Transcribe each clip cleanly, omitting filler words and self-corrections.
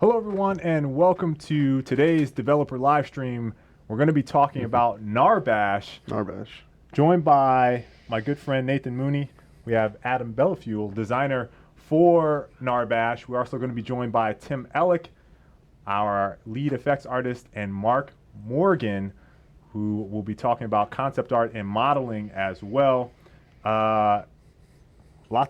Hello, everyone, and welcome to today's developer live stream. We're going to be talking about Narbash, Narbash. joined by my good friend Nathan Mooney. We have Adam Bellafuel, designer for Narbash. We're also going to be joined by Tim Ellick, our lead effects artist, and Mark Morgan, who will be talking about concept art and modeling as well. Lots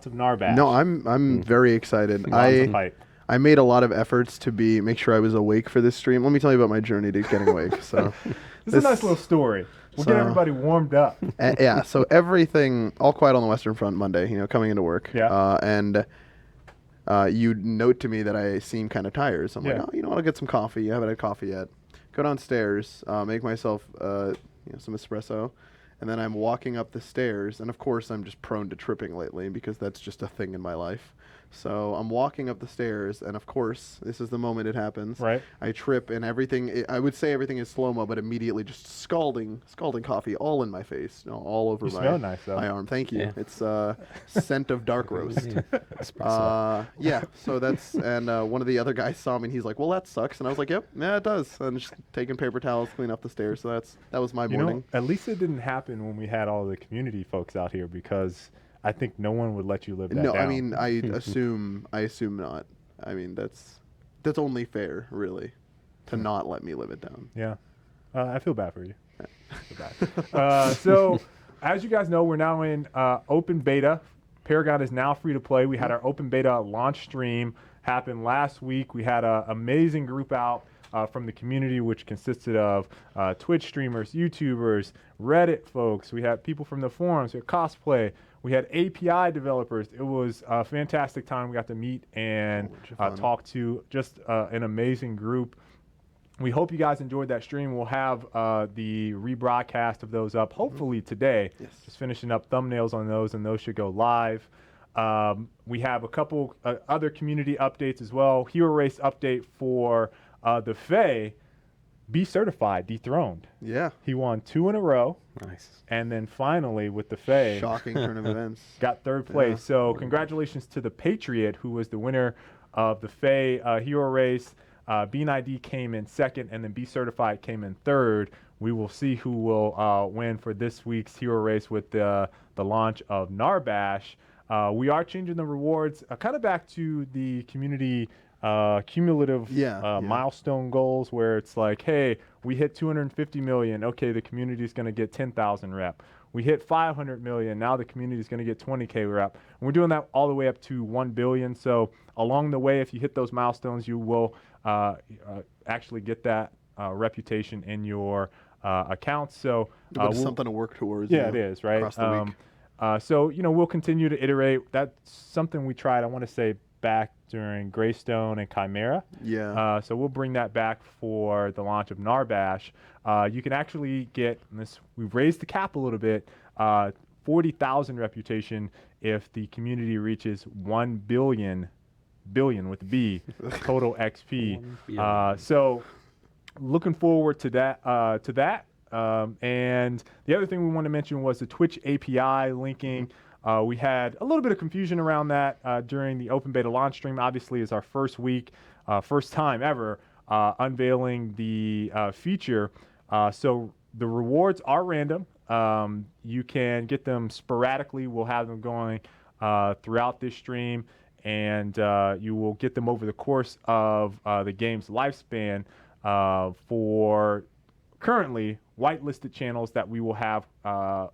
of Narbash. No, I'm very excited. Lots of hype. I made a lot of efforts to make sure I was awake for this stream. Let me tell you about my journey to getting awake. So This is a nice little story. We'll get everybody warmed up. Yeah, so everything, all quiet on the Western Front Monday, coming into work. Yeah. And you note to me that I seem kind of tired. So I'm like, oh, you know what, I'll get some coffee. I haven't had coffee yet. Go downstairs, make myself some espresso. And then I'm walking up the stairs. And, of course, I'm just prone to tripping lately because that's just a thing in my life. So I'm walking up the stairs, and of course, this is the moment it happens. Right. I trip, and everything, I would say everything is slow-mo, but immediately just scalding coffee all in my face, all over my arm. Thank you. Yeah. It's scent of dark roast. Yeah, so that's, and one of the other guys saw me, and he's like, well, that sucks. And I was like, yep, yeah, it does. And just taking paper towels, clean up the stairs. So that was my morning. At least it didn't happen when we had all the community folks out here, because I think no one would let you live that down. No, I mean, I assume not. I mean, that's only fair, really, to not let me live it down. Yeah. I feel bad for you. So, as you guys know, we're now in open beta. Paragon is now free to play. We had our open beta launch stream happen last week. We had an amazing group out from the community, which consisted of Twitch streamers, YouTubers, Reddit folks. We had people from the forums, we had cosplay. We had API developers. It was a fantastic time. We got to meet and talk to just an amazing group. We hope you guys enjoyed that stream. We'll have the rebroadcast of those up hopefully today. Yes. Just finishing up thumbnails on those, and those should go live. We have a couple other community updates as well. Hero Race update for the Fae. Be certified, dethroned. Yeah. He won 2 in a row. Nice. And then finally with the Fae. Shocking turn of events. Got 3rd place. Yeah. So congratulations to the Patriot, who was the winner of the Fae Hero Race. Bean ID came in 2nd, and then Be Certified came in 3rd. We will see who will win for this week's Hero Race with the launch of Narbash. We are changing the rewards kind of back to the community cumulative milestone goals, where it's like, hey, we hit 250 million. Okay, the community is going to get 10,000 rep. We hit 500 million. Now the community is going to get 20K rep. And we're doing that all the way up to 1 billion. So along the way, if you hit those milestones, you will actually get that reputation in your accounts. So something to work towards. Yeah, it is, right? Across the week. So, we'll continue to iterate. That's something we tried, I want to say, back during Greystone and Chimera. Yeah. So we'll bring that back for the launch of Narbash. You can actually get this. We've raised the cap a little bit. 40,000 reputation if the community reaches 1 billion with a B total XP. So looking forward to that. And the other thing we want to mention was the Twitch API linking. We had a little bit of confusion around that during the open beta launch stream. Obviously, it's our first week, first time ever unveiling the feature. So the rewards are random. You can get them sporadically. We'll have them going throughout this stream, and you will get them over the course of the game's lifespan for currently whitelisted channels that we will have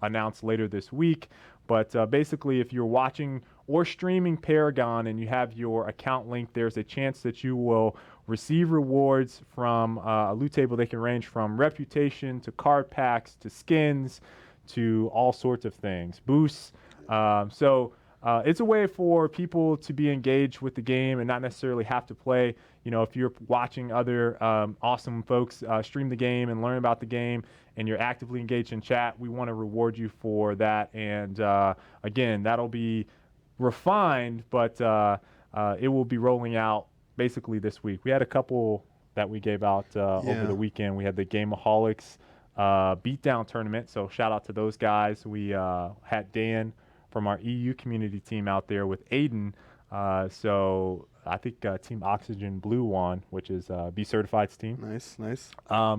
announced later this week. But basically, if you're watching or streaming Paragon and you have your account linked, there's a chance that you will receive rewards from a loot table. They can range from reputation to card packs to skins to all sorts of things, boosts. So it's a way for people to be engaged with the game and not necessarily have to play. If you're watching other awesome folks stream the game and learn about the game, and you're actively engaged in chat, we want to reward you for that. And again, that'll be refined, but it will be rolling out basically this week. We had a couple that we gave out over the weekend. We had the Gameaholics beatdown tournament, so shout out to those guys. We had Dan from our EU community team out there with Aiden. So I think Team Oxygen Blue won, which is Be Certified's team. Nice, nice.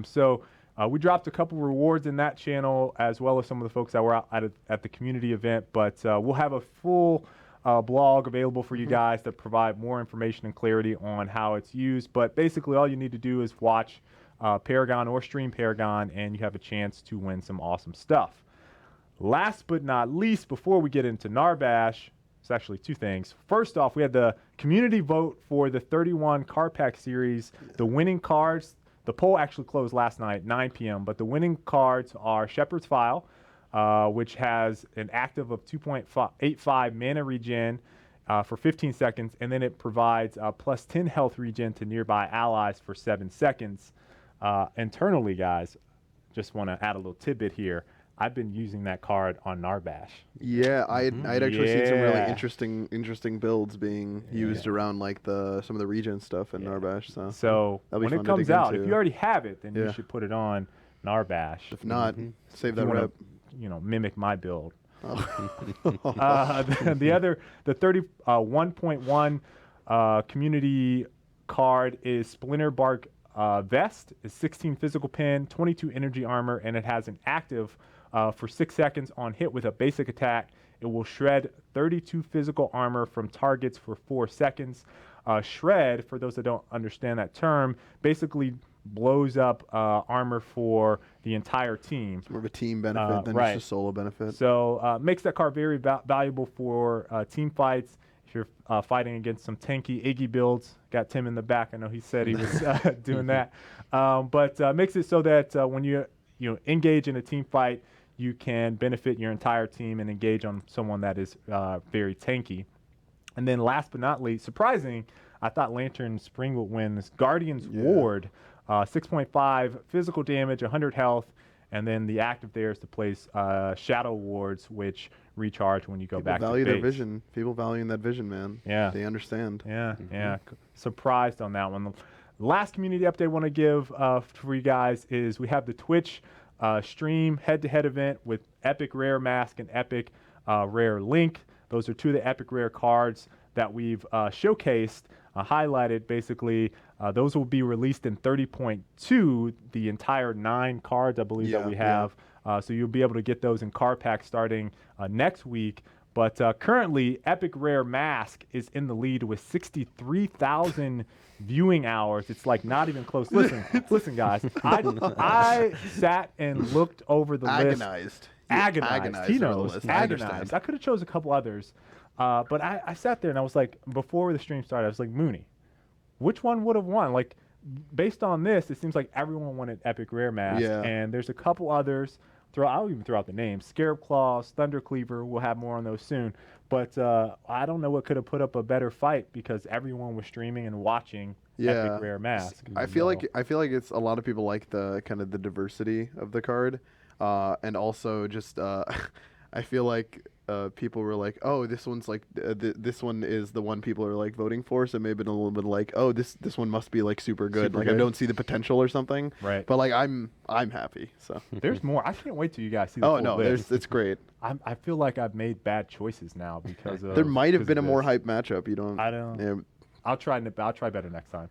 So we dropped a couple rewards in that channel, as well as some of the folks that were out at the community event. But we'll have a full blog available for you guys that provide more information and clarity on how it's used. But basically, all you need to do is watch Paragon or stream Paragon, and you have a chance to win some awesome stuff. Last but not least, before we get into Narbash, it's actually two things. First off, we had the community vote for the 31 card pack series. The winning cards, the poll actually closed last night, 9 p.m., but the winning cards are Shepherd's File, which has an active of 2.85 mana regen for 15 seconds, and then it provides plus 10 health regen to nearby allies for 7 seconds. Internally, guys, just want to add a little tidbit here. I've been using that card on Narbash. Yeah, I'd actually seen some really interesting builds being used around like some of the regen stuff in Narbash. So when it comes out, if you already have it, then you should put it on Narbash. If not, save that rep. Mimic my build. The 31.1 community card is Splinter Bark Vest. Is 16 physical pen, 22 energy armor, and it has an active for 6 seconds on hit with a basic attack. It will shred 32 physical armor from targets for 4 seconds. Shred, for those that don't understand that term, basically blows up armor for the entire team. It's more of a team benefit than just a solo benefit. So makes that card very valuable for team fights. If you're fighting against some tanky Iggy builds, got Tim in the back. I know he said he was doing that. But makes it so that when you engage in a team fight, you can benefit your entire team and engage on someone that is very tanky. And then last but not least, surprising, I thought Lantern Spring would win this Guardian's Ward, 6.5 physical damage, 100 health, and then the active there is to place Shadow Wards, which recharge when you go back to base. People value their vision. People valuing that vision, man. Yeah. They understand. Yeah. Surprised on that one. The last community update I want to give for you guys is we have the Twitch stream head-to-head event with Epic Rare Mask and Epic Rare Link. Those are two of the Epic Rare cards that we've showcased, highlighted. Basically, those will be released in 30.2, the entire 9 cards, I believe, that we have. So you'll be able to get those in card packs starting next week. But currently, Epic Rare Mask is in the lead with 63,000 viewing hours. It's like not even close. Listen, guys. I sat and looked over the list. Agonized. He knows. Agonized. I could have chose a couple others. But I sat there and I was like, before the stream started, I was like, Mooney, which one would have won? Like, based on this, it seems like everyone wanted Epic Rare Mask. Yeah. And there's a couple others. I'll even throw out the names. Scarab Claws, Thunder Cleaver. We'll have more on those soon. But I don't know what could have put up a better fight because everyone was streaming and watching Epic Rare Mask. I feel like it's a lot of people like the kind of the diversity of the card, and also just I feel like people were like, oh, this one's like this one is the one people are like voting for, so maybe a little bit like, oh, this one must be like super good. I don't see the potential or something. Right. But like I'm happy. So there's more. I can't wait till you guys see the full list. It's great. I feel like I've made bad choices now because of there might have been a more hype matchup. I don't. Yeah. I'll try better next time.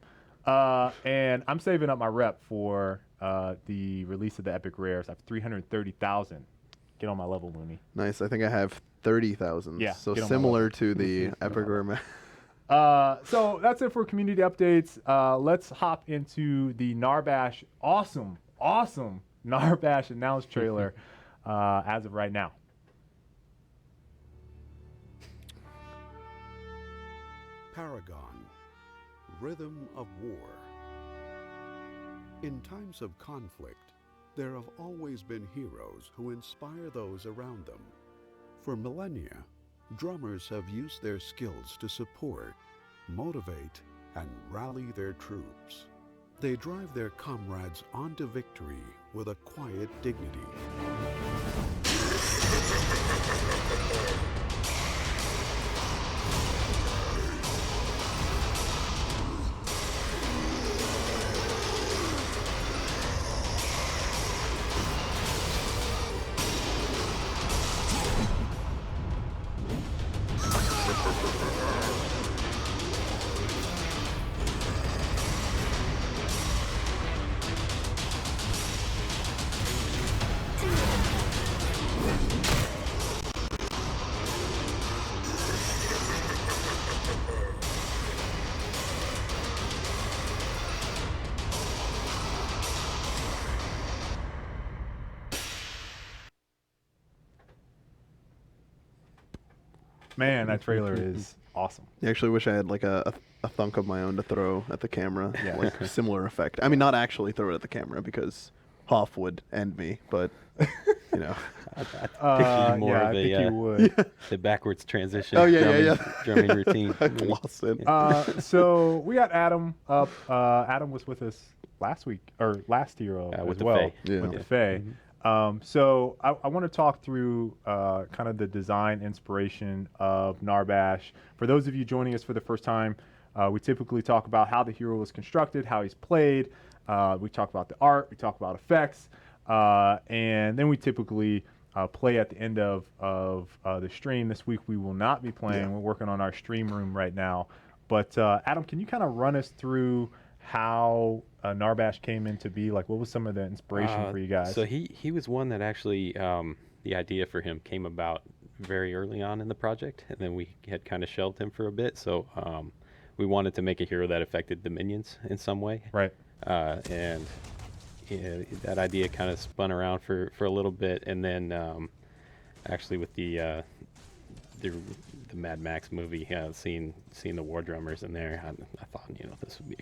And I'm saving up my rep for the release of the Epic Rares. I have 330,000. Get on my level, Looney. Nice. I think I have 30,000. Yeah. So similar to the Epic Rare match. So that's it for community updates. Let's hop into the Narbash awesome Narbash announced trailer as of right now. Paragon, Rhythm of War. In times of conflict, there have always been heroes who inspire those around them. For millennia, drummers have used their skills to support, motivate, and rally their troops. They drive their comrades on to victory with a quiet dignity. Man, that trailer is awesome. I actually wish I had like a thunk of my own to throw at the camera, Yeah. like similar effect. I mean, not actually throw it at the camera because Hoff would end me, but you know. I picture you more yeah, of I think you a would. the backwards transition. Oh, yeah. drumming routine. I lost it. So we got Adam up. Adam was with us last week or last Hero With as the well Fae. Yeah. with the Fae. So I want to talk through kind of the design inspiration of Narbash. For those of you joining us for the first time, we typically talk about how the hero was constructed, how he's played. We talk about the art. We talk about effects, and then we typically play at the end of the stream. This week we will not be playing. Yeah. We're working on our stream room right now. But Adam, can you kind of run us through how Narbash came into be? Like, what was some of the inspiration for you guys? So he was one that actually the idea for him came about very early on in the project, and then we had kind of shelved him for a bit. So we wanted to make a hero that affected the minions in some way, Right. and that idea kind of spun around for a little bit, and then actually with the Mad Max movie, seeing the War Drummers in there, I thought, this would be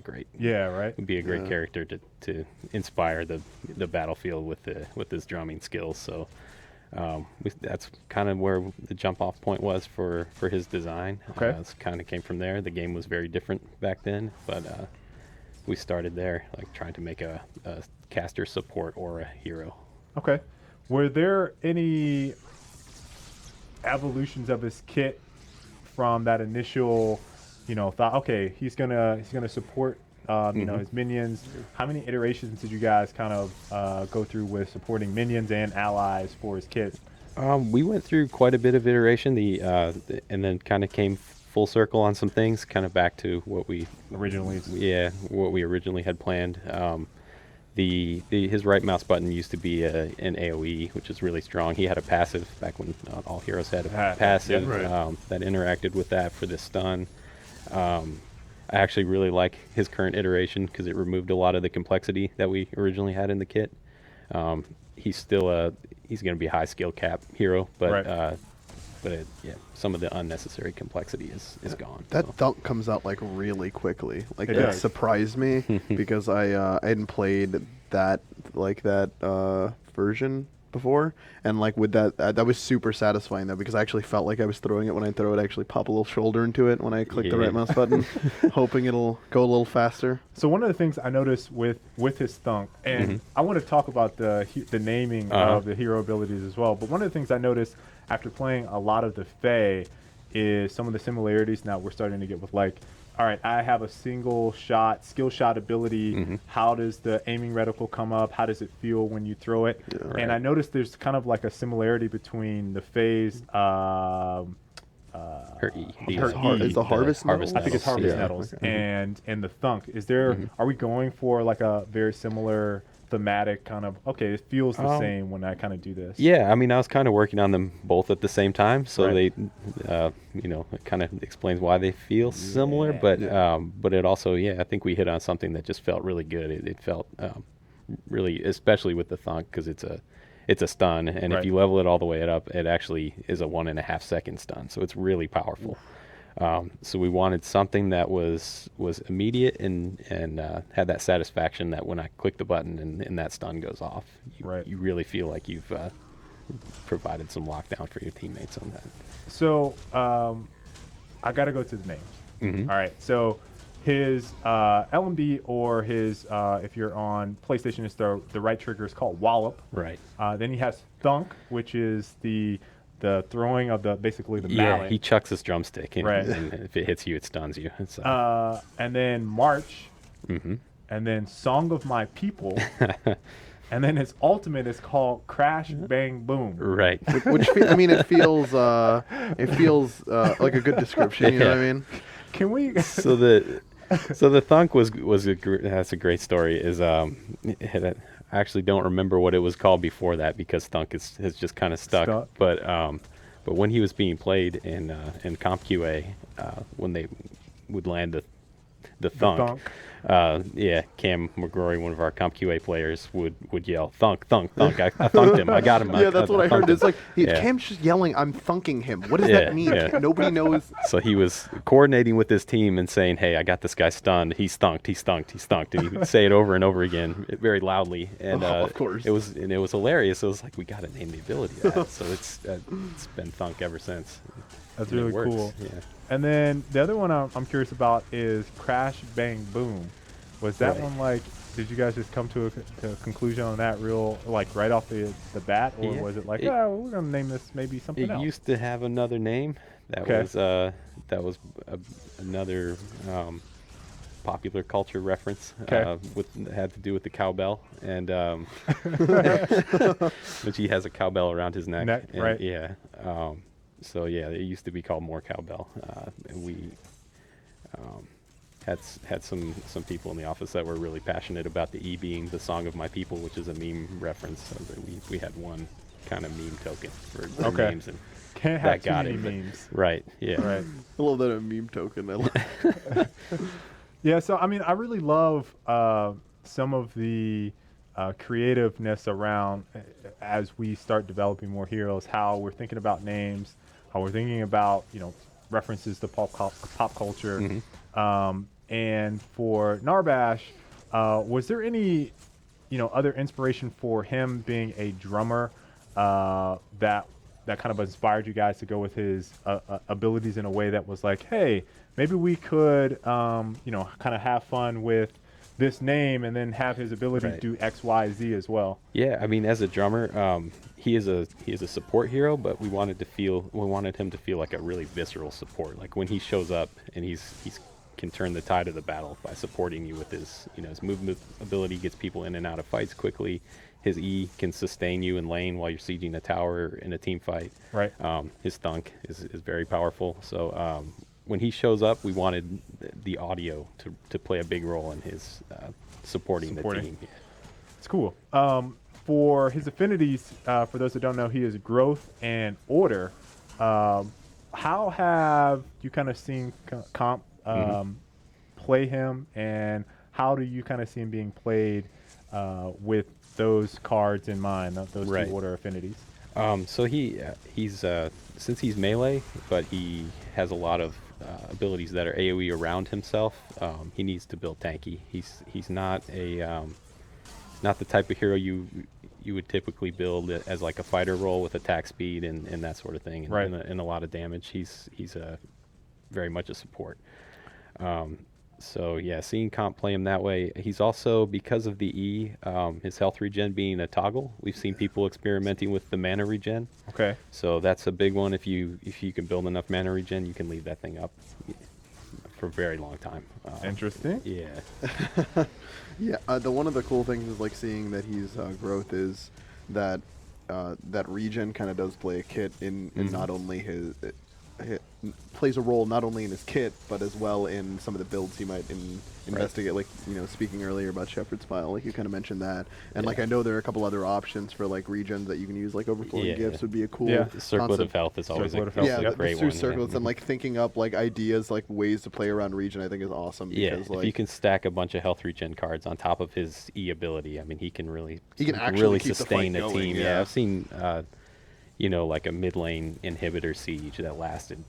a great character to inspire the battlefield with his drumming skills. So that's kind of where the jump off point was for his design. Okay. It kind of came from there. The game was very different back then, but we started there, like trying to make a caster support or a hero. Okay. Were there any evolutions of his kit from that initial, thought? Okay, he's gonna support, his minions. How many iterations did you guys kind of go through with supporting minions and allies for his kit? We went through quite a bit of iteration, and then kind of came full circle on some things, kind of back to what we originally had planned. His right mouse button used to be an AOE, which is really strong. He had a passive back when all heroes had a passive that interacted with that for the stun. I actually really like his current iteration because it removed a lot of the complexity that we originally had in the kit. He's going to be a high skill cap hero, but some of the unnecessary complexity is gone. That thunk comes out like really quickly. Like It that does. surprised me because I hadn't played that version before, and like with that was super satisfying though, because I actually felt like I was throwing it when I throw it. Actually pop a little shoulder into it when I click the right mouse button, hoping it'll go a little faster. So one of the things I noticed with his thunk, and I want to talk about the naming of the hero abilities as well, but one of the things I noticed after playing a lot of the Fae is some of the similarities now we're starting to get with, like, all right, I have a skill shot ability. How does the aiming reticle come up? How does it feel when you throw it? And I noticed there's kind of like a similarity between the Fae's Her E. Is the harvest harvest I think it's harvest Yeah. nettles and the thunk. Is there? Are we going for like a very similar thematic kind of? Okay, it feels the same when I kind of do this. Yeah, I mean, I was kind of working on them both at the same time, so Right. it kind of explains why they feel similar. But it also, I think we hit on something that just felt really good. It felt really, especially with the thunk, because it's a stun, and if you level it all the way up, it actually is a 1.5 second stun, so it's really powerful. So we wanted something that was immediate and had that satisfaction that when I click the button and that stun goes off, you really feel like you've provided some lockdown for your teammates on that. So I got to go to the names. All right. So his LMB or his, if you're on PlayStation, it's the right trigger is called Wallop. Right. Then he has Thunk, which is the throwing of basically the mallet. He chucks his drumstick, and, Right. and if it hits you, it stuns you. And then March. And then Song of My People. And then his ultimate is called Crash Bang Boom. Right. Which it feels like a good description. You know what I mean? Can we? So the thunk that's a great story. I actually don't remember what it was called before that, because thunk has just kind of stuck. But when he was being played in CompQA, when they would land the thunk. Yeah, Cam McGrory, one of our Comp QA players, would yell, "Thunk, thunk, thunk!" I thunked him. I got him. Yeah, that's what I heard. thunked him. It's like Yeah. Cam's just yelling, "I'm thunking him." What does Yeah, that mean? yeah. Nobody knows. So he was coordinating with his team and saying, "Hey, I got this guy stunned. He's thunked. He's thunked. He's thunked." And he would say it over and over again, very loudly. And Of course. it was hilarious. It was like, we got to name the ability to that. So it's been thunk ever since. That's And it really works. cool. Yeah. And then the other one I'm curious about is Crash Bang Boom. Was that Right. one like? Did you guys just come to a conclusion on that real like right off the bat, or Yeah, was it like, it- oh, we're gonna name this maybe something It else? used to have another name. That Okay. was another popular culture reference. Okay. Had to do with the cowbell, and which he has a cowbell around his neck. Neck, and, right. Yeah. So yeah, it used to be called More Cowbell, and we had some people in the office that were really passionate about the E being the song of my people, which is a meme reference. So that we had one kind of meme token for Okay. names, and Can't that have too got many it, but- memes. right, yeah. Right. I love that a meme token. I love Yeah, so I mean, I really love some of the creativeness around as we start developing more heroes, how we're thinking about names, how we're thinking about, references to pop culture. Mhm. And for Narbash, was there any, other inspiration for him being a drummer that kind of inspired you guys to go with his abilities in a way that was like, hey, maybe we could, kind of have fun with this name and then have his ability to Right. do X, Y, Z as well. Yeah, I mean, as a drummer, he is a support hero, but we wanted him to feel like a really visceral support. Like when he shows up and he's can turn the tide of the battle by supporting you with his movement ability, gets people in and out of fights quickly. His E can sustain you in lane while you're sieging a tower in a team fight. Right. His thunk is very powerful. So when he shows up, we wanted the audio to play a big role in his supporting the team. It's cool. For his affinities, for those that don't know, he is growth and order. How have you kind of seen Comp play him, and how do you kind of see him being played with those cards in mind, those Right. two order affinities? So he's since he's melee, but he has a lot of abilities that are AoE around himself. He needs to build tanky. He's not not the type of hero you would typically build as like a fighter role with attack speed and that sort of thing, Right. and a lot of damage. He's very much a support. So yeah, seeing Comp play him that way. He's also, because of the E, his health regen being a toggle. We've seen people experimenting with the mana regen. Okay. So that's a big one. If you can build enough mana regen, you can leave that thing up for a very long time. Interesting. Yeah. Yeah, one of the cool things is like seeing that he's growth is that that regen kind of does play a kit in not only his plays a role not only in his kit but as well in some of the builds he might investigate. Like speaking earlier about Shepherd's Pile, like you kind of mentioned that, and like I know there are a couple other options for like regens that you can use, like overflowing Yeah. gifts would be a cool Yeah. The Circlet concept. of Health is always Circlet of a Health, Yeah, Yep. the great through one. circles and like thinking up like ideas, like ways to play around regen, I think is awesome. Yeah, Because, if like, you can stack a bunch of health regen cards on top of his E ability, I mean, he can actually really keep the sustain fight a going, team. yeah. I've seen, like a mid lane inhibitor siege that lasted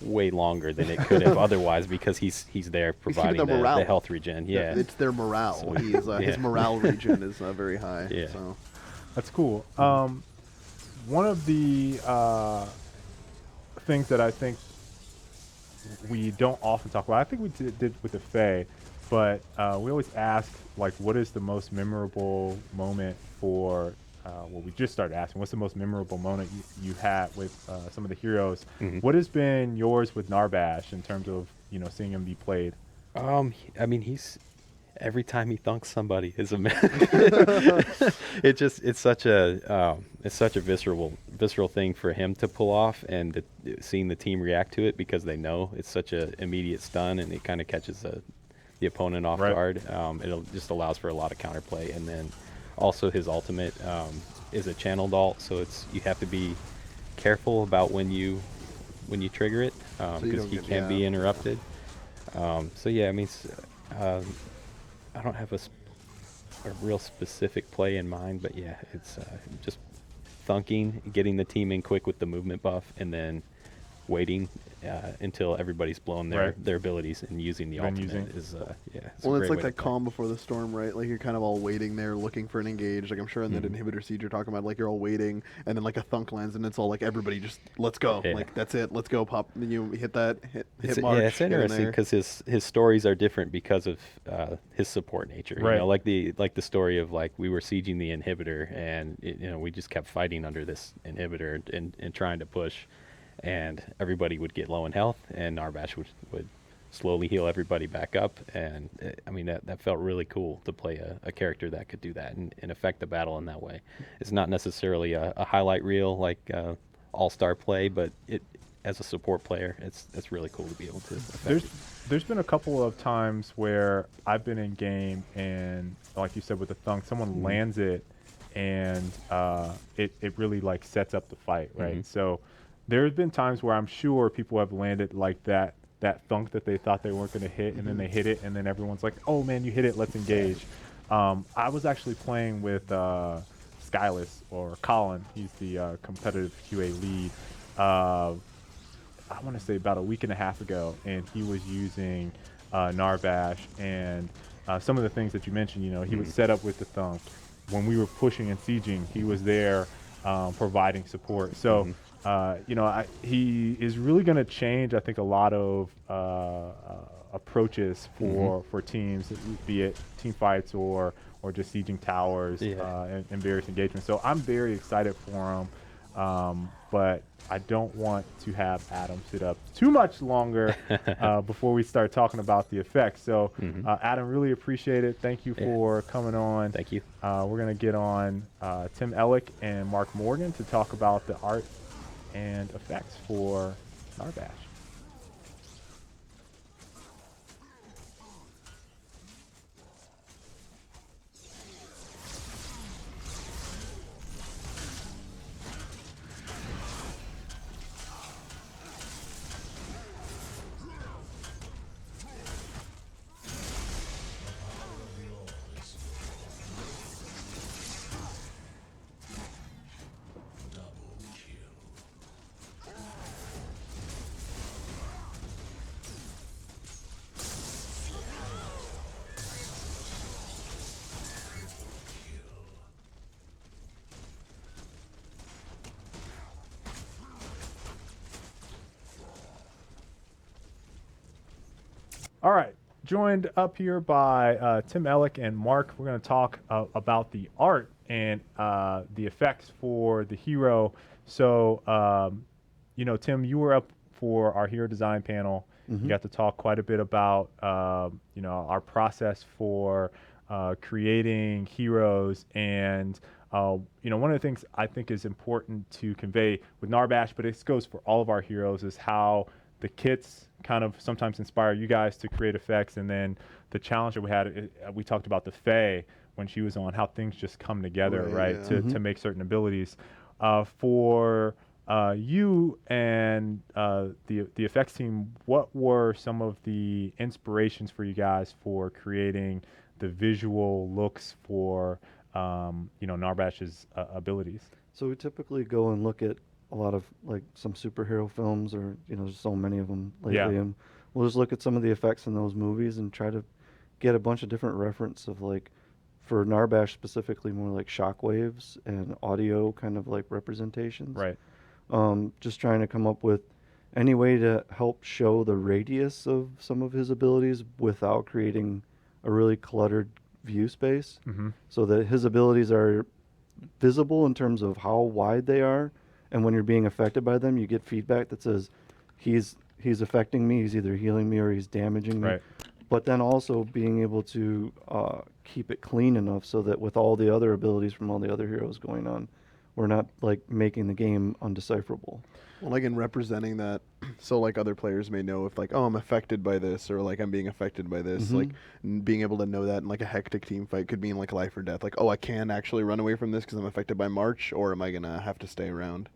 way longer than it could have otherwise, because he's there providing the morale. the health regen. Yeah, it's their morale. So, His yeah. morale regen is very high. Yeah. So. That's cool. One of the things that I think we don't often talk about, I think we did with the Fae, but we always ask, like, what is the most memorable moment for, we just started asking, what's the most memorable moment you had with some of the heroes? Mhm. What has been yours with Narbash in terms of, seeing him be played? I mean, every time he thunks somebody is a it's such a visceral thing for him to pull off, and seeing the team react to it, because they know it's such a immediate stun, and it kind of catches the opponent off Right. guard. It just allows for a lot of counterplay, and then also his ultimate is a channeled ult, so you have to be careful about when you trigger it, you because don't he get- can be yeah. interrupted. So yeah, I mean, I don't have a real specific play in mind, but yeah, it's just thunking, getting the team in quick with the movement buff, and then waiting until everybody's blown their abilities and using the Been ultimate using. is it's Well, a it's great like way that to play. calm before the storm, right? Like you're kind of all waiting there, looking for an engage. Like I'm sure in that inhibitor siege you're talking about, like you're all waiting, and then like a thunk lands, and it's all like everybody just let's go, Yeah. like that's it, let's go, pop. And you hit that, hit It's, march. yeah, it's get in interesting there. because his stories are different because of his support nature. Right. You know, like the story of like we were sieging the inhibitor, and we just kept fighting under this inhibitor and trying to push, and everybody would get low in health, and Narbash would slowly heal everybody back up, and I mean that felt really cool to play a character that could do that and affect the battle in that way. It's not necessarily a highlight reel like all-star play, but it as a support player, it's really cool to be able to affect it. There's been a couple of times where I've been in game and, like you said with the thunk, someone lands it, and it really like sets up the fight, right? So there's been times where I'm sure people have landed like that thunk that they thought they weren't going to hit, and then they hit it, and then everyone's like, "Oh man, you hit it! Let's engage." I was actually playing with Skyless or Colin. He's the competitive QA lead. I want to say about a week and a half ago, and he was using Narbash, and some of the things that you mentioned, he was set up with the thump. When we were pushing and sieging, he was there providing support. So, he is really going to change, I think, a lot of approaches for teams, be it team fights or just sieging towers and various engagements. So I'm very excited for him. But I don't want to have Adam sit up too much longer before we start talking about the effects. So, Adam, really appreciate it. Thank you for coming on. Thank you. We're going to get on Tim Ellick and Mark Morgan to talk about the art and effects for Narbash. All right, joined up here by Tim Ellick and Mark. We're going to talk about the art and the effects for the hero. So, Tim, you were up for our hero design panel. You got to talk quite a bit about, our process for creating heroes. And, one of the things I think is important to convey with Narbash, but it goes for all of our heroes, is how the kits kind of sometimes inspire you guys to create effects, and then the challenge that we had, we talked about the Fae when she was on, how things just come together, right, to make certain abilities. For you and the effects team, what were some of the inspirations for you guys for creating the visual looks for Narbash's abilities? So we typically go and look at a lot of like some superhero films, or there's so many of them lately, and we'll just look at some of the effects in those movies and try to get a bunch of different reference of, like, for Narbash specifically, more like shockwaves and audio kind of like representations. Right. Just trying to come up with any way to help show the radius of some of his abilities without creating a really cluttered view space, so that his abilities are visible in terms of how wide they are. And when you're being affected by them, you get feedback that says, he's affecting me, he's either healing me or he's damaging me. Right. But then also being able to keep it clean enough so that with all the other abilities from all the other heroes going on, we're not like making the game undecipherable. Well, like in representing that, so like other players may know if like, oh, I'm affected by this, or like I'm being affected by this. Like being able to know that in like a hectic team fight could mean like life or death. Like, oh, I can actually run away from this because I'm affected by March, or am I gonna have to stay around?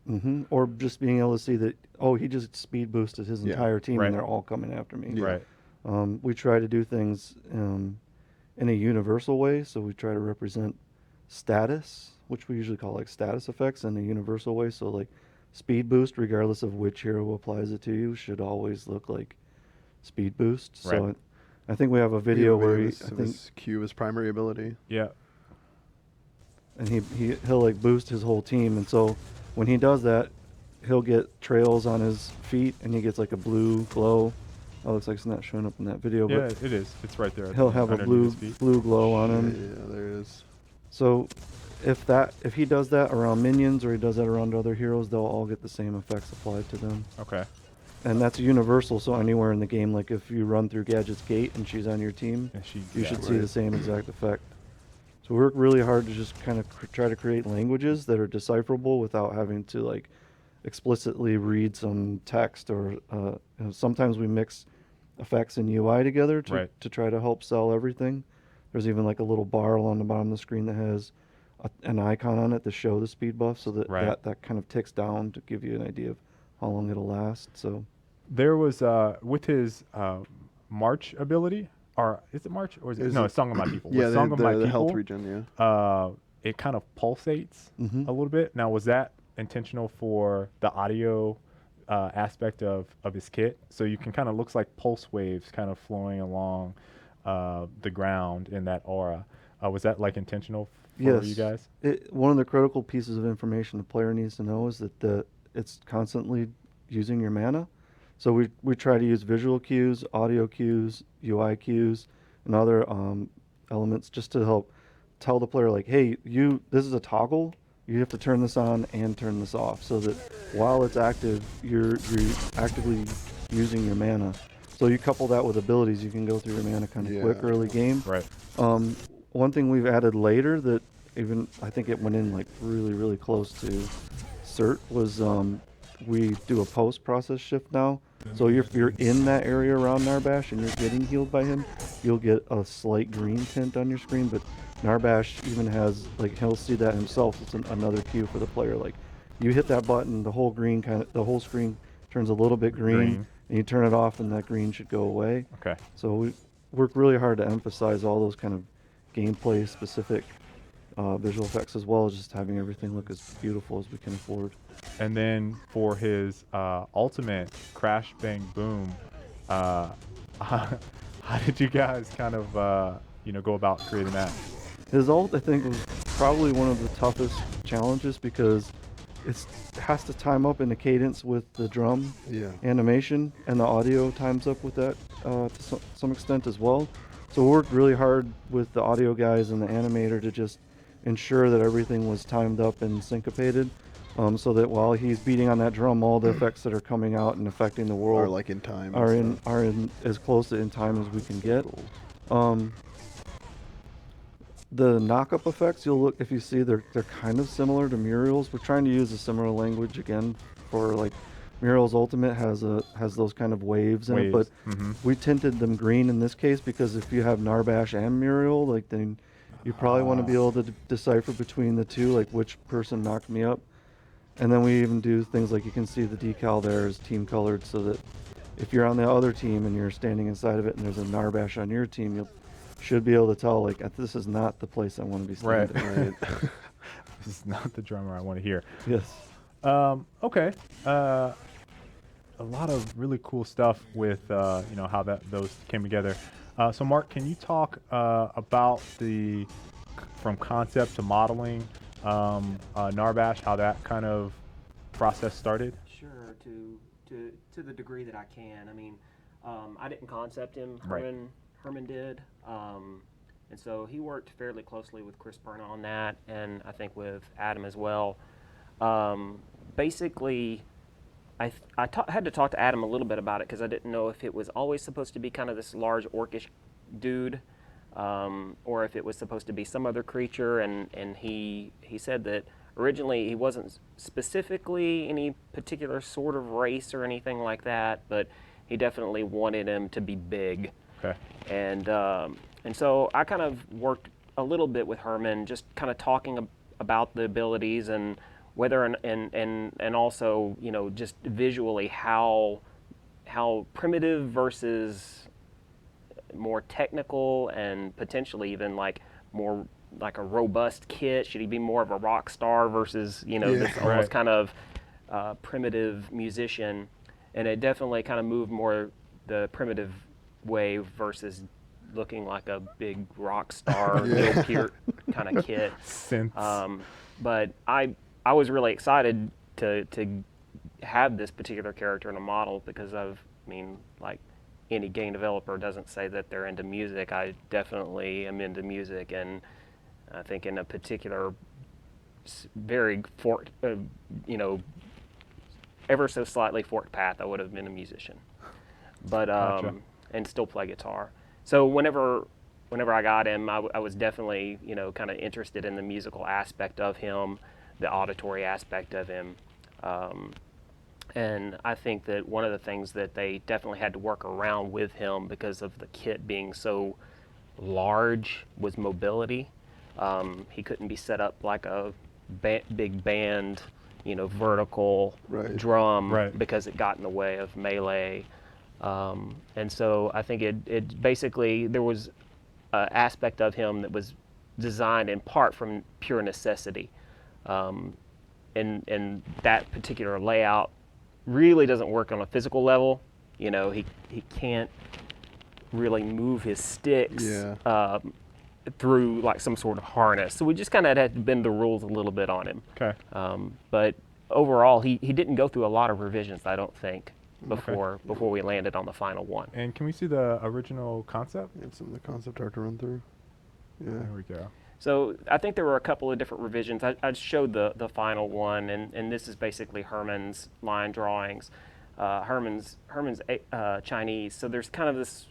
Or just being able to see that, oh, he just speed boosted his entire team Right. and they're all coming after me. Yeah. Right. We try to do things in a universal way, so we try to represent status, which we usually call like status effects, in a universal way. So like speed boost, regardless of which hero applies it to you, should always look like speed boost. Right. So I think we have a video where he, I think, his Q is primary ability. Yeah. and he'll like boost his whole team, and so when he does that, he'll get trails on his feet, and he gets like a blue glow. Oh, looks like it's not showing up in that video, Yeah, but it is. It's right there. he'll have a underneath his feet. blue glow on Yeah, him. there it is. So if he does that around minions, or he does that around other heroes, they'll all get the same effects applied to them. Okay. And that's universal, so anywhere in the game, like if you run through Gadget's gate and she's on your team, And she, you yeah, should see right. the same exact effect. So we work really hard to just kind of try to create languages that are decipherable without having to like explicitly read some text, or sometimes we mix effects and UI together Right. to try to help sell everything. There's even like a little bar along the bottom of the screen that has an icon on it to show the speed buff, so that Right. that kind of ticks down to give you an idea of how long it'll last. So There was with his March ability, or is it March, or is it Is no? it- It's Song of My People. Yeah, With Song of My the health People, regen, yeah. it kind of pulsates Mhm. a little bit. Now, was that intentional for the audio aspect of his kit? So you can kind of looks like pulse waves kind of flowing along the ground in that aura. Was that like intentional for yes, you guys? one of the critical pieces of information the player needs to know is that it's constantly using your mana. So we try to use visual cues, audio cues, UI cues, and other elements just to help tell the player, like, hey, this is a toggle. You have to turn this on and turn this off, so that while it's active, you're actively using your mana. So you couple that with abilities, you can go through your mana kind of quick Yeah. early game. Right. One thing we've added later that even I think it went in like really, really close to cert was we do a post-process shift now. So if you're in that area around Narbash and you're getting healed by him, you'll get a slight green tint on your screen. But Narbash even has, like, he'll see that himself. It's another cue for the player. Like, you hit that button, the whole screen turns a little bit green, and you turn it off, and that green should go away. Okay. So we work really hard to emphasize all those kind of gameplay specific visual effects, as well as just having everything look as beautiful as we can afford. And then for his ultimate Crash Bang Boom, how did you guys kind of go about creating that? His ult, I think, was probably one of the toughest challenges because it has to time up in the cadence with the drum Yeah. animation, and the audio times up with that to some extent as well. So we worked really hard with the audio guys and the animator to just ensure that everything was timed up and syncopated, so that while he's beating on that drum, all the effects that are coming out and affecting the world Or like in time. and are in stuff. as close to in time as we can get. The knock-up effects, you'll look, if you see, they're kind of similar to Muriel's. We're trying to use a similar language again for, like, Muriel's Ultimate has those kind of waves in it, but we tinted them green in this case because if you have Narbash and Muriel, like, then you probably want to be able to decipher between the two, like which person knocked me up. And then we even do things like, you can see the decal there is team colored, so that if you're on the other team and you're standing inside of it and there's a Narbash on your team, you should be able to tell, like, this is not the place I want to be standing. Right. This is not the drummer I want to hear. Yes. Okay. A lot of really cool stuff with how those came together. So Mark, can you talk about from concept to modeling Narbash, how that kind of process started? Sure, to the degree that I can. I mean, I didn't concept him. Right. Herman did, and so he worked fairly closely with Chris Perna on that, and I think with Adam as well. Basically, I had to talk to Adam a little bit about it because I didn't know if it was always supposed to be kind of this large orcish dude, or if it was supposed to be some other creature, and he said that originally he wasn't specifically any particular sort of race or anything like that, but he definitely wanted him to be big. Okay. And so I kind of worked a little bit with Herman, just kind of talking about the abilities and whether and also, just visually how primitive versus more technical and potentially even like more like a robust kit? Should he be more of a rock star versus this almost kind of primitive musician? And it definitely kind of moved more the primitive way versus looking like a big rock star, Neil Peart kind of kid. Synths. But I was really excited to have this particular character in a model because like any game developer doesn't say that they're into music. I definitely am into music, and I think in a particular very forked, ever so slightly forked path, I would have been a musician. But Gotcha. and still play guitar. So whenever I got him, I was definitely kind of interested in the musical aspect of him, the auditory aspect of him, and I think that one of the things that they definitely had to work around with him because of the kit being so large was mobility. He couldn't be set up like a big band, vertical drum because it got in the way of melee. And so I think it basically, there was an aspect of him that was designed in part from pure necessity. And that particular layout really doesn't work on a physical level. He can't really move his sticks through like some sort of harness. So we just kind of had to bend the rules a little bit on him. Okay. But overall, he didn't go through a lot of revisions, I don't think, before we landed on the final one. And can we see the original concept? And some of the concept art to run through. Yeah. There we go. So I think there were a couple of different revisions. I showed the final one, and this is basically Herman's line drawings. Herman's Chinese, so there's kind of this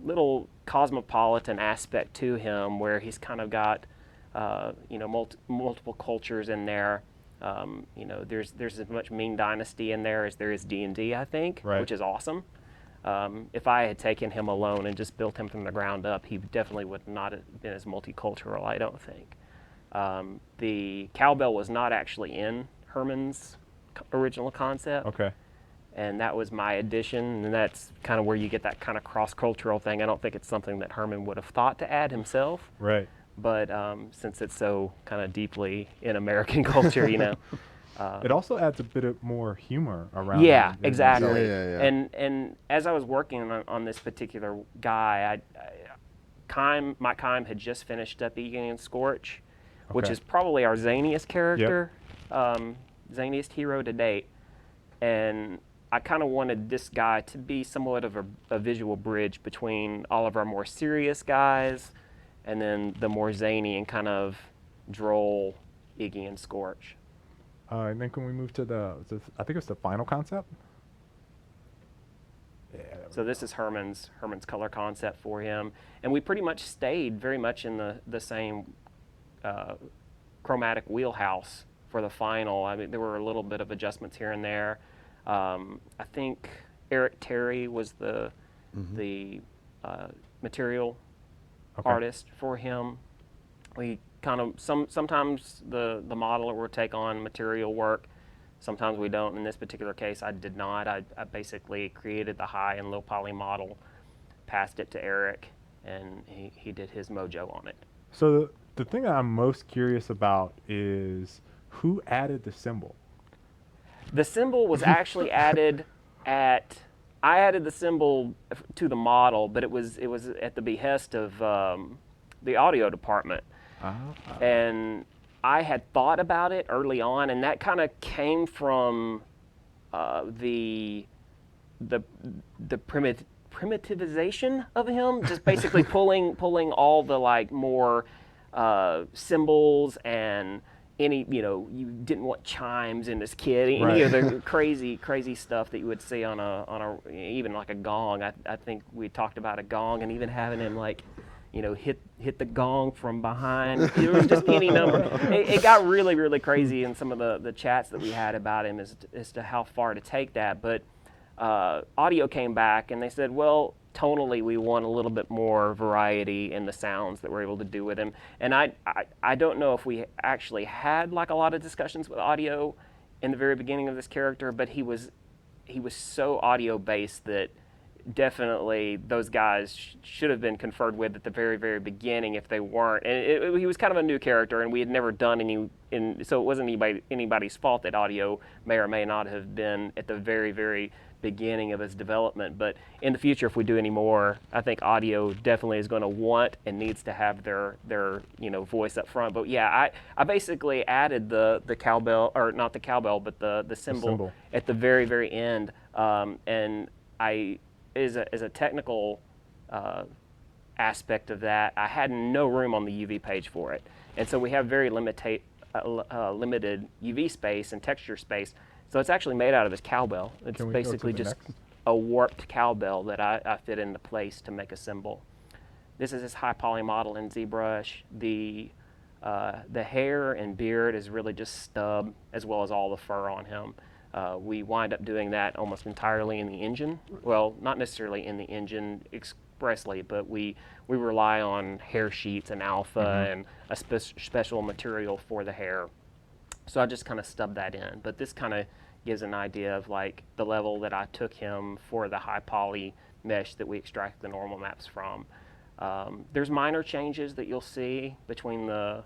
little cosmopolitan aspect to him where he's kind of got multiple cultures in there. There's as much Ming Dynasty in there as there is D&D, I think, which is awesome. If I had taken him alone and just built him from the ground up, he definitely would not have been as multicultural, I don't think. The cowbell was not actually in Herman's original concept. Okay. And that was my addition, and that's kind of where you get that kind of cross-cultural thing. I don't think it's something that Herman would have thought to add himself. Right. But since it's so kind of deeply in American culture, it also adds a bit of more humor around. Yeah, it. exactly. Yeah. And as I was working on this particular guy, Mike Kime had just finished up Egan and Scorch, which is probably our zaniest character, zaniest hero to date. And I kind of wanted this guy to be somewhat of a visual bridge between all of our more serious guys and then the more zany and kind of droll Iggy and Scorch. And then can we move to I think it's the final concept? Yeah. So this is Herman's color concept for him. And we pretty much stayed very much in the same chromatic wheelhouse for the final. I mean, there were a little bit of adjustments here and there. I think Eric Terry was the material artist for him. We kind of sometimes the modeler will take on material work, sometimes we don't. In this particular case, I did not. I basically created the high and low poly model, passed it to Eric, and he did his mojo on it. So the thing that I'm most curious about is who added the symbol? The symbol was actually added I added the symbol to the model, but it was at the behest of the audio department. And I had thought about it early on, and that kind of came from the primitivization of him, just basically pulling all the like more symbols and you didn't want chimes in this kid, any of the crazy stuff that you would see on a even like a gong. I think we talked about a gong and even having him like, hit the gong from behind. It was just any number. It got really, really crazy in some of the chats that we had about him as to how far to take that. But audio came back and they said, well, tonally we want a little bit more variety in the sounds that we're able to do with him. And I don't know if we actually had like a lot of discussions with audio in the very beginning of this character, but he was so audio based that definitely those guys should have been conferred with at the very, very beginning if they weren't. And he was kind of a new character, and we had never done any, so it wasn't anybody's fault that audio may or may not have been at the very, very beginning of its development. But in the future, if we do any more, I think audio definitely is going to want and needs to have their voice up front. But yeah, I basically added the cowbell, or not the cowbell, but the cymbal at the very, very end, and I. As a technical aspect of that, I had no room on the UV page for it. And so we have very limited UV space and texture space. So it's actually made out of this cowbell. It's basically just a warped cowbell that I fit into place to make a symbol. This is his high poly model in ZBrush. The hair and beard is really just stub, as well as all the fur on him. We wind up doing that almost entirely in the engine. Well, not necessarily in the engine expressly, but we rely on hair sheets and alpha and a special material for the hair. So I just kind of stubbed that in. But this kind of gives an idea of like the level that I took him for the high poly mesh that we extract the normal maps from. There's minor changes that you'll see between the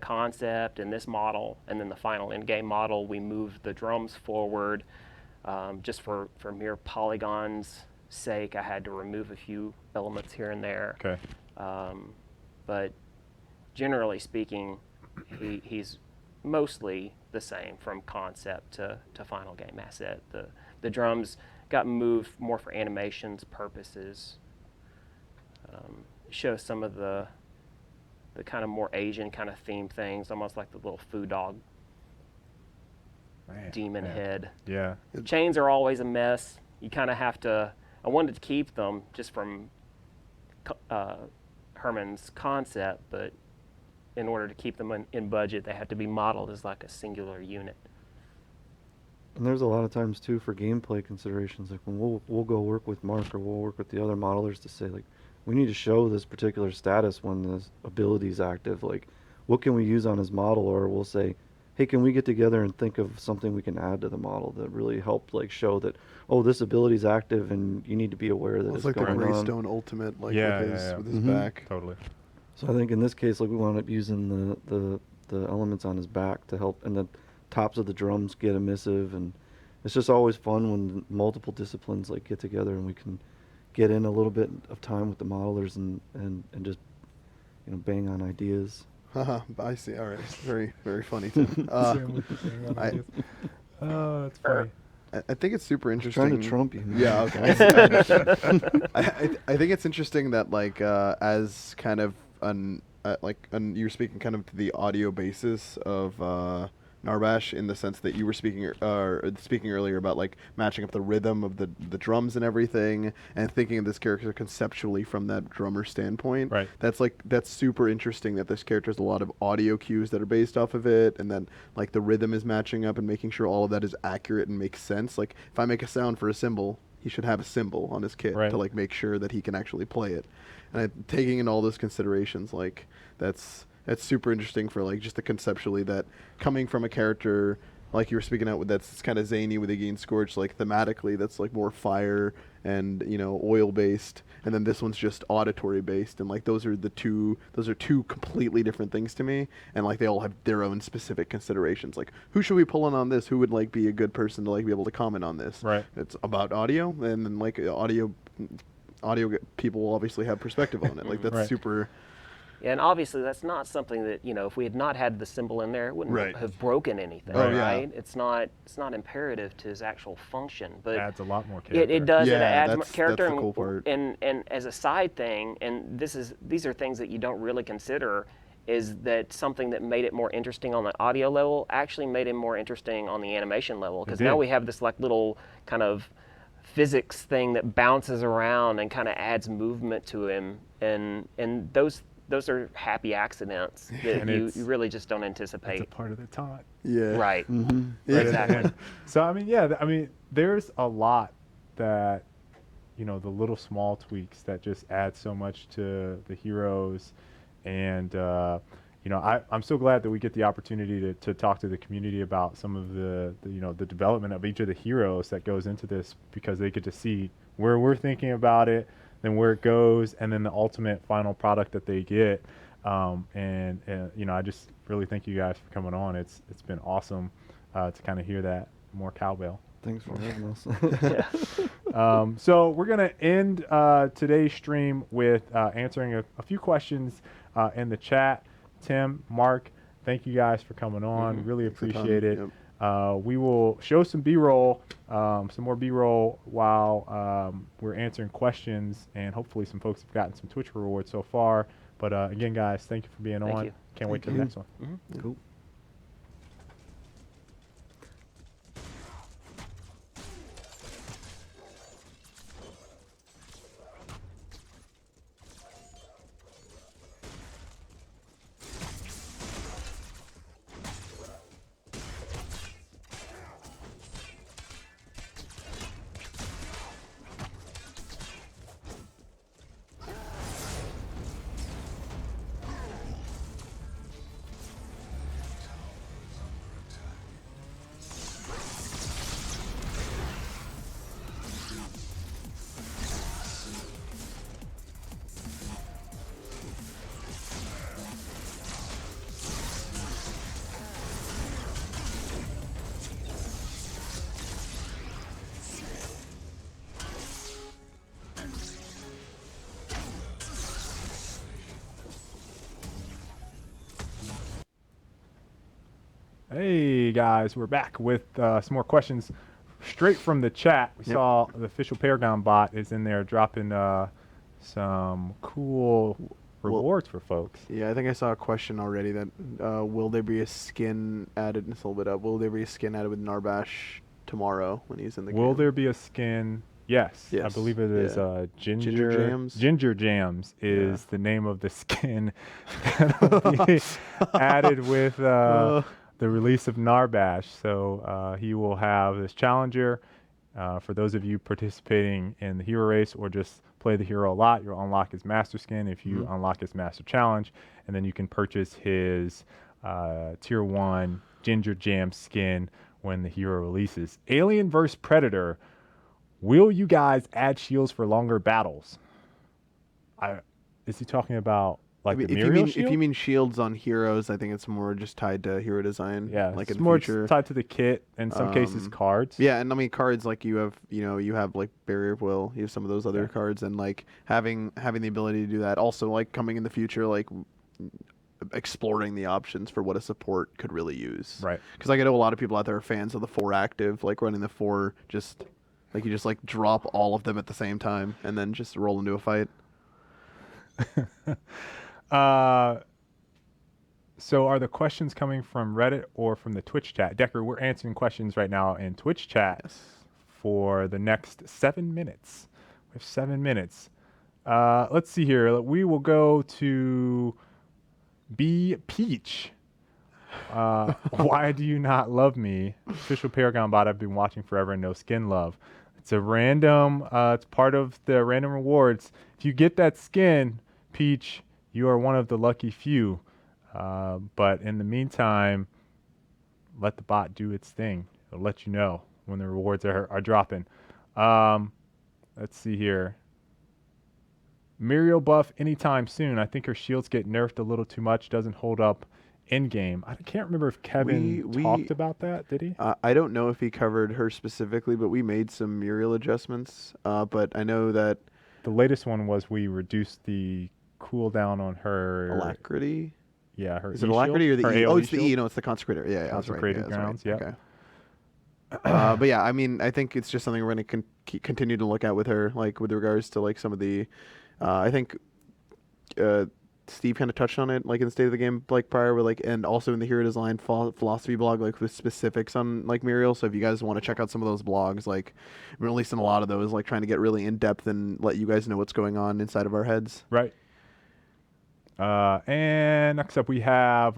concept and this model, and then the final in-game model. We moved the drums forward just for mere polygons sake. I had to remove a few elements here and there. Okay. But generally speaking, he's mostly the same from concept to final game asset. The drums got moved more for animations purposes. Show some of the kind of more Asian kind of theme things, almost like the little foo dog demon head. Yeah. Chains are always a mess. You kind of have to, I wanted to keep them just from Herman's concept, but in order to keep them in budget, they have to be modeled as like a singular unit. And there's a lot of times too for gameplay considerations, like when we'll go work with Mark or we'll work with the other modelers to say like, we need to show this particular status when this ability is active. Like, what can we use on his model? Or we'll say, hey, can we get together and think of something we can add to the model that really help like show that, oh, this ability is active and you need to be aware that it's like going the on. Greystone Ultimate, like with his Mm-hmm. back. Totally. So I think in this case, like we wound up using the elements on his back to help, and the tops of the drums get emissive, and it's just always fun when multiple disciplines like get together and we can get in a little bit of time with the modelers and just bang on ideas. I see. All right. Very, very funny too. It's funny. I think it's super interesting. Trying to trump you. Yeah. Okay. I think it's interesting that like as kind of you're speaking kind of to the audio basis of Narbash, in the sense that you were speaking earlier about like matching up the rhythm of the drums and everything, and thinking of this character conceptually from that drummer standpoint. Right. That's super interesting that this character has a lot of audio cues that are based off of it, and then like the rhythm is matching up and making sure all of that is accurate and makes sense. Like if I make a sound for a cymbal, he should have a cymbal on his kit to like make sure that he can actually play it. And taking in all those considerations, like that's super interesting for like just the conceptually that coming from a character like you were speaking out with that's kind of zany with Again Scorch, like thematically that's like more fire and oil based, and then this one's just auditory based, and like those are two completely different things to me, and like they all have their own specific considerations. Like who should we pull in on this? Who would like be a good person to like be able to comment on this? Right. It's about audio, and then like audio people will obviously have perspective on it. Like that's super. Yeah, and obviously that's not something that, if we had not had the symbol in there, it wouldn't have broken anything, right? It's not imperative to his actual function, but it adds a lot more character. It does. It adds more character. That's the cool part. And as a side thing, and these are things that you don't really consider, is that something that made it more interesting on the audio level actually made him more interesting on the animation level, because now we have this like little kind of physics thing that bounces around and kind of adds movement to him, and those are happy accidents that you really just don't anticipate. It's a part of the taunt. Yeah. Right. Mm-hmm. Right, exactly. So I mean, there's a lot that, the little small tweaks that just add so much to the heroes, and I'm so glad that we get the opportunity to talk to the community about some of the development of each of the heroes that goes into this, because they get to see where we're thinking about it, then where it goes, and then the ultimate final product that they get. And I just really thank you guys for coming on. It's been awesome to kind of hear that more cowbell. Thanks for having us. So we're going to end today's stream with answering a few questions in the chat. Tim, Mark, thank you guys for coming on. Really appreciate it. Yep. We will show some B-roll, some more B-roll while we're answering questions, and hopefully some folks have gotten some Twitch rewards so far. But again, guys, thank you for being on. You. Can't wait till the next one. Cool. Hey guys, we're back with some more questions straight from the chat. We saw the official Paragon bot is in there dropping some cool rewards for folks. Yeah, I think I saw a question already that will there be a skin added? It's a little bit up. Will there be a skin added with Narbash tomorrow when he's in the game? Will there be a skin? Yes, I Yes, believe it is Ginger Jams? Ginger Jams is the name of the skin that'll be added with the release of Narbash. So he will have this challenger. For those of you participating in the hero race or just play the hero a lot, you'll unlock his master skin if you unlock his master challenge, and then you can purchase his tier 1 Ginger Jam skin when the hero releases. Alien vs Predator. Will you guys add shields for longer battles? Is he talking about like the Muriel shield? If you mean shields on heroes, I think it's more just tied to hero design. Yeah, like it's in the more future. tied to the kit. In some cases, cards. Yeah, and I mean cards like you have like Barrier of Will. You have some of those other cards, and like having the ability to do that. Also, like coming in the future, like exploring the options for what a support could really use. Right. Because like I know a lot of people out there are fans of the 4 active, like running the 4 just. Like you just like drop all of them at the same time and then just roll into a fight. So are the questions coming from Reddit or from the Twitch chat? Decker, we're answering questions right now in Twitch chat for the next 7 minutes. We have 7 minutes. Let's see here. We will go to B Peach. Why do you not love me? Official Paragon bot I've been watching forever and no skin love. It's a random, it's part of the random rewards. If you get that skin, Peach, you are one of the lucky few. But in the meantime, let the bot do its thing. It'll let you know when the rewards are dropping. Let's see here. Muriel buff anytime soon. I think her shields get nerfed a little too much. Doesn't hold up in game. I can't remember if Kevin talked about that. Did he? I don't know if he covered her specifically, but we made some Muriel adjustments. But I know that the latest one was we reduced the cooldown on her Alacrity. Yeah, her. Is it Alacrity or the E? Oh, it's the E. No, it's the Consecrator. Yeah, Consecrated that's right. Grounds. Yeah. Okay. But yeah, I mean, I think it's just something we're going to continue to look at with her, like with regards to like some of the. I think Steve kind of touched on it, like in the State of the Game, like prior, with like, and also in the Hero Design philosophy blog, like with specifics on like Muriel. So if you guys want to check out some of those blogs, like we're releasing a lot of those, like trying to get really in depth and let you guys know what's going on inside of our heads. Right. And next up we have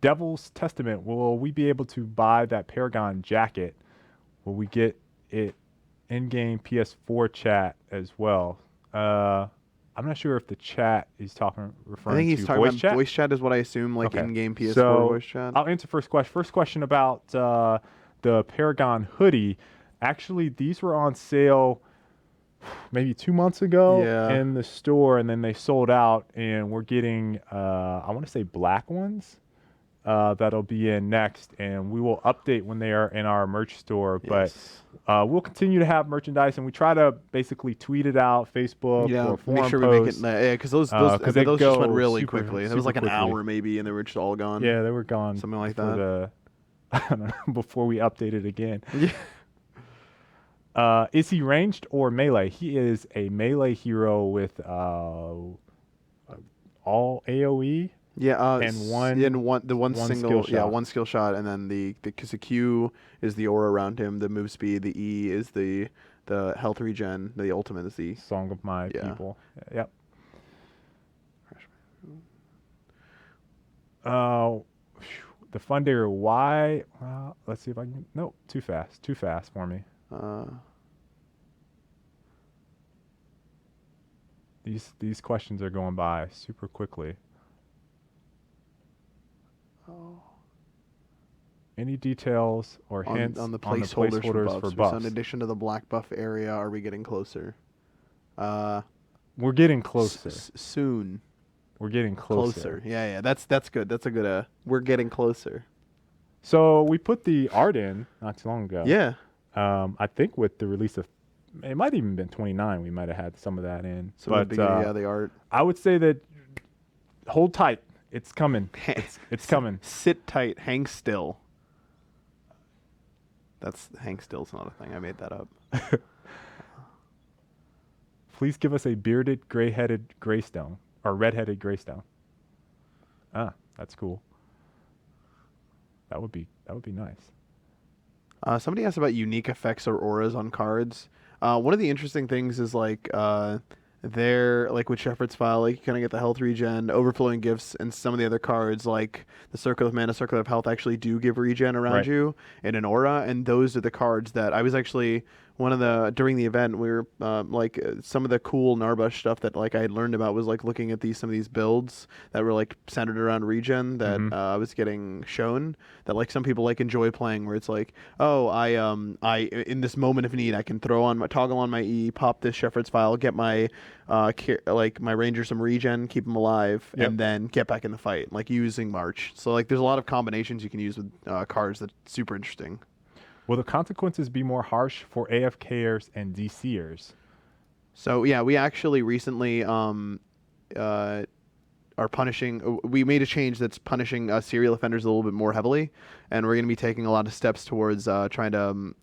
Devil's Testament. Will we be able to buy that Paragon jacket? Will we get it in-game PS4 chat as well? I'm not sure if the chat is referring I think he's to talking voice about chat. Voice chat is what I assume, like Okay. in-game PS4 So, voice chat. I'll answer first question. First question about the Paragon hoodie. Actually, these were on sale maybe 2 months ago Yeah. in the store, and then they sold out, and we're getting I want to say black ones that'll be in next, and we will update when they are in our merch store. Yes. But we'll continue to have merchandise, and we try to basically tweet it out, Facebook Yeah, or forum make sure we posts. make it. Yeah, because those 'cause they those just went go really super- quickly. It was super like an quickly. hour maybe, and they were just all gone. Yeah, they were gone. Something like before that. I don't know, before we updated again. Yeah. Is he ranged or melee? He is a melee hero with all AOE. Yeah, And the one one single, skill shot. one skill shot, and then because the Q is the aura around him, the move speed, the E is the health regen, the ultimate is the Song of my Yeah. people. Yep. The Fundator, why? Let's see if I can. Nope, too fast for me. These questions are going by super quickly. Any details or hints on the placeholders for buffs. buffs? So in addition to the black buff area, are we getting closer? We're getting closer. Soon. We're getting closer. Yeah. That's good. That's a good. We're getting closer. So we put the art in not too long ago. Yeah. I think with the release of, it might even been 29. We might have had some of that in. So But the art. I would say that hold tight. It's coming. It's coming. Sit tight. Hang still. That's hang still's not a thing. I made that up. Please give us a bearded, gray-headed Greystone or red-headed Greystone. Ah, that's cool. That would be nice. Somebody asked about unique effects or auras on cards. One of the interesting things is like there, like with Shepherd's File, like you kind of get the health regen, overflowing gifts, and some of the other cards like the Circle of Mana, Circle of Health actually do give regen around Right. you in an aura, and those are the cards that I was actually during the event we were some of the cool Narbash stuff that like I had learned about was like looking at some of these builds that were like centered around regen that I was getting shown that like some people like enjoy playing where it's like, oh, I in this moment of need I can toggle on my E, pop this Shepherd's File, get my my ranger some regen, keep them alive, Yep. and then get back in the fight, like using March. So like there's a lot of combinations you can use with cards that's super interesting. Will the consequences be more harsh for AFKers and DCers? So yeah, we actually recently are punishing. We made a change that's punishing serial offenders a little bit more heavily, and we're going to be taking a lot of steps towards trying to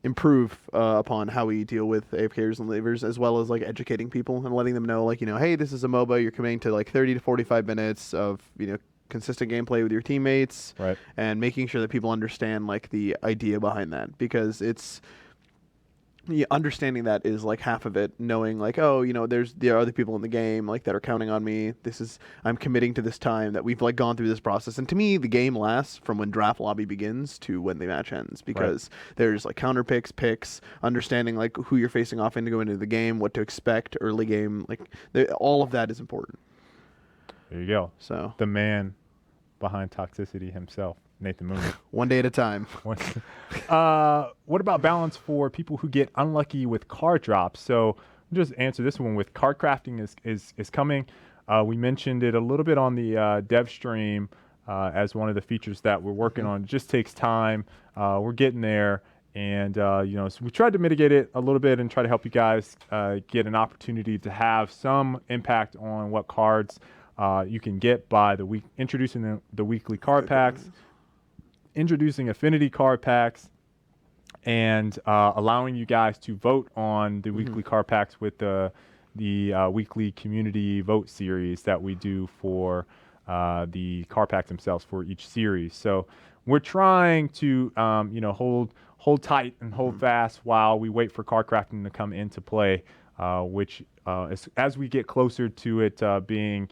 improve upon how we deal with AFKers and leavers, as well as like educating people and letting them know, like, hey, this is a MOBA. You're committing to like 30 to 45 minutes of consistent gameplay with your teammates, Right. and making sure that people understand like the idea behind that, because it's understanding that is like half of it. Knowing like, oh, there are other people in the game like that are counting on me. I'm committing to this time that we've like gone through this process. And to me, the game lasts from when draft lobby begins to when the match ends, because there's like counter picks, understanding like who you're facing off into going into the game, what to expect early game, like all of that is important. There you go. So The man behind toxicity himself, Nathan Mooney. one day at a time. What about balance for people who get unlucky with card drops? So just answer this one with card crafting is coming. We mentioned it a little bit on the dev stream as one of the features that we're working on. It just takes time. We're getting there. And, so we tried to mitigate it a little bit and try to help you guys get an opportunity to have some impact on what cards you can get by introducing the weekly card packs, introducing affinity card packs, and allowing you guys to vote on the weekly card packs with the weekly community vote series that we do for the card packs themselves for each series. So we're trying to hold tight and hold fast while we wait for card crafting to come into play, which as we get closer to it being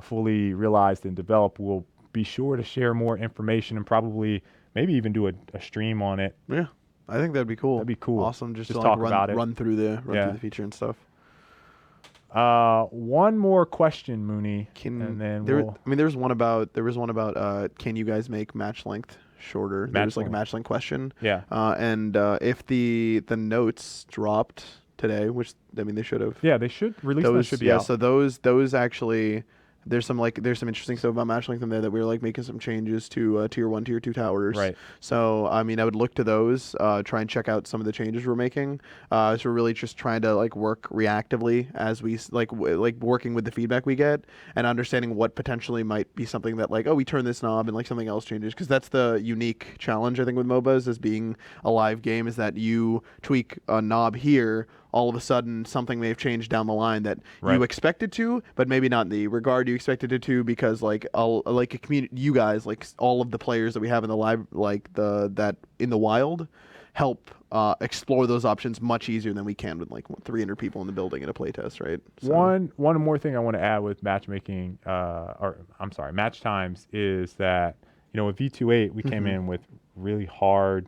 fully realized and developed, we'll be sure to share more information and probably maybe even do a stream on it. Yeah, I think that'd be cool. That'd be cool. Awesome. Just to talk like about it. run through the feature and stuff. One more question, Mooney, and then there was one about can you guys make match length shorter. Match There's like a link. match link question. Yeah. And if the notes dropped today, which I mean they should have. Yeah, they should release that. Those Should be yeah. out. So those actually. There's some interesting stuff about match length in there that we were like making some changes to tier 1, tier 2 towers. Right. So I mean I would look to those, try and check out some of the changes we're making. So we're really just trying to like work reactively as we working with the feedback we get and understanding what potentially might be something that like, oh, we turn this knob and like something else changes, because that's the unique challenge I think with MOBAs as being a live game, is that you tweak a knob here, all of a sudden something may have changed down the line that you expected to, but maybe not in the regard you expected it to, because like a community, you guys, like all of the players that we have in the live, like that in the wild, help explore those options much easier than we can with like 300 people in the building at a playtest, right? So. One more thing I want to add with matchmaking, match times, is that with V2.8 we came in with really hard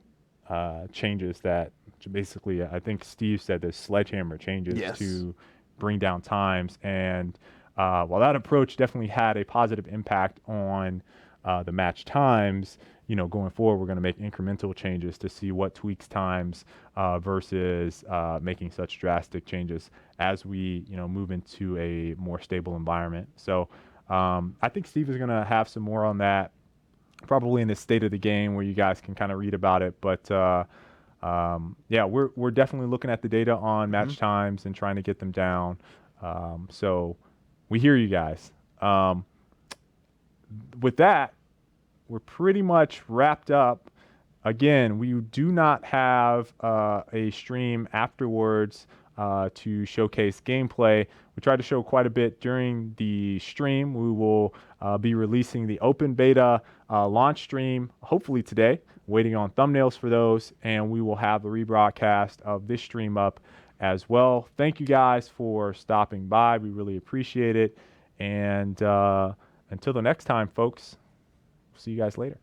changes that basically, I think Steve said, the sledgehammer changes to bring down times. And while that approach definitely had a positive impact on the match times, going forward, we're going to make incremental changes to see what tweaks times versus making such drastic changes as we, move into a more stable environment. So I think Steve is going to have some more on that, probably in the state of the game, where you guys can kind of read about it. But we're definitely looking at the data on match times and trying to get them down. So we hear you guys. With that, we're pretty much wrapped up. Again, we do not have a stream afterwards to showcase gameplay. We tried to show quite a bit during the stream. We will be releasing the open beta launch stream hopefully today, waiting on thumbnails for those, and we will have the rebroadcast of this stream up as well. Thank you guys for stopping by. We really appreciate it. And until the next time, folks, see you guys later.